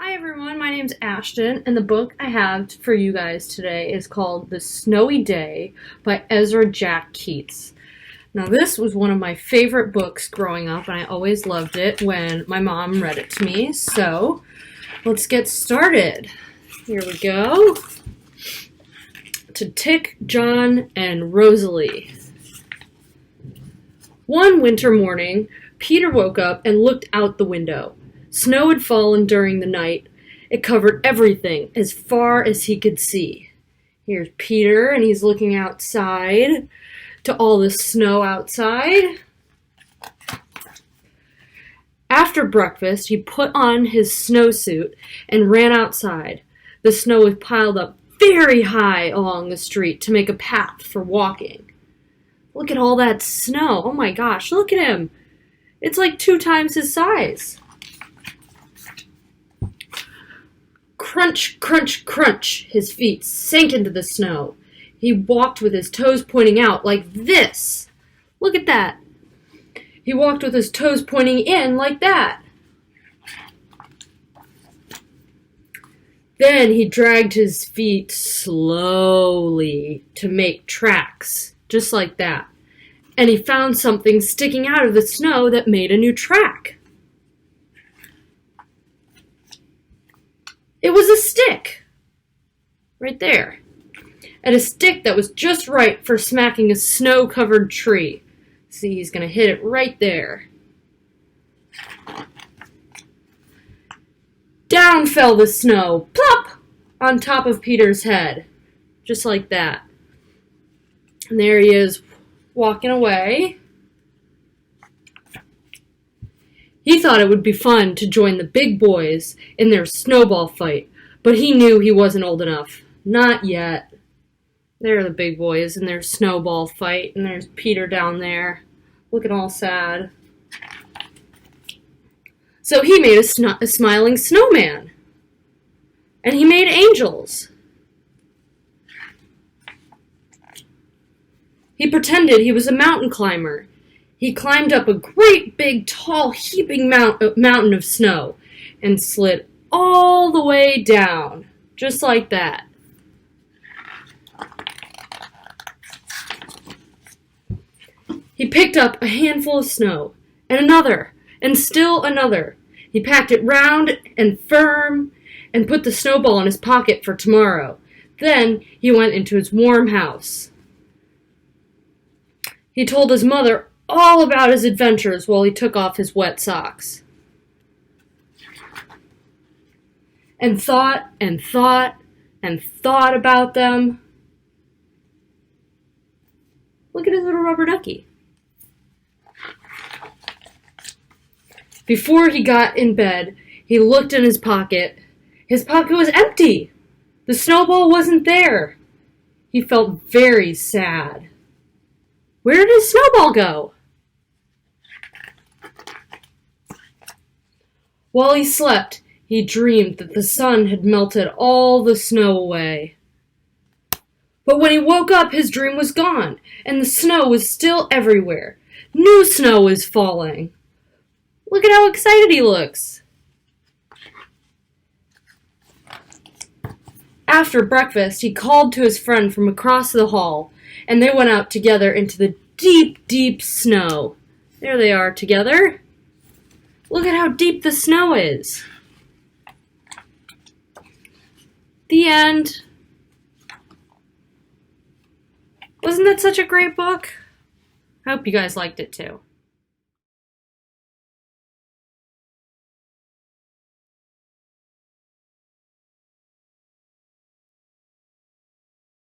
Hi everyone, my name's Ashton, and the book I have for you guys today is called The Snowy Day by Ezra Jack Keats. Now this was one of my favorite books growing up, and I always loved it when my mom read it to me, so let's get started. Here we go. To Tick, John, and Rosalie. One winter morning, Peter woke up and looked out the window. Snow had fallen during the night. It covered everything as far as he could see. Here's Peter, and he's looking outside to all the snow outside. After breakfast, he put on his snowsuit and ran outside. The snow was piled up very high along the street to make a path for walking. Look at all that snow. Oh my gosh, look at him. It's like 2 times his size. Crunch, crunch, crunch, his feet sank into the snow. He walked with his toes pointing out like this. Look at that. He walked with his toes pointing in like that. Then he dragged his feet slowly to make tracks, just like that. And he found something sticking out of the snow that made a new track. It was a stick, right there, and a stick that was just right for smacking a snow-covered tree. See, he's going to hit it right there. Down fell the snow, plop, on top of Peter's head, just like that. And there he is, walking away. He thought it would be fun to join the big boys in their snowball fight, but he knew he wasn't old enough. Not yet. There are the big boys in their snowball fight, and there's Peter down there, looking all sad. So he made a smiling snowman, and he made angels. He pretended he was a mountain climber. He climbed up a great big tall heaping mountain of snow and slid all the way down, just like that. He picked up a handful of snow, and another, and still another. He packed it round and firm and put the snowball in his pocket for tomorrow. Then he went into his warm house. He told his mother all about his adventures while he took off his wet socks. And thought and thought and thought about them. Look at his little rubber ducky. Before he got in bed, he looked in his pocket. His pocket was empty. The snowball wasn't there. He felt very sad. Where did his snowball go? While he slept, he dreamed that the sun had melted all the snow away. But when he woke up, his dream was gone, and the snow was still everywhere. New snow was falling. Look at how excited he looks. After breakfast, he called to his friend from across the hall, and they went out together into the deep, deep snow. There they are together. Look at how deep the snow is. The end. Wasn't that such a great book? I hope you guys liked it too.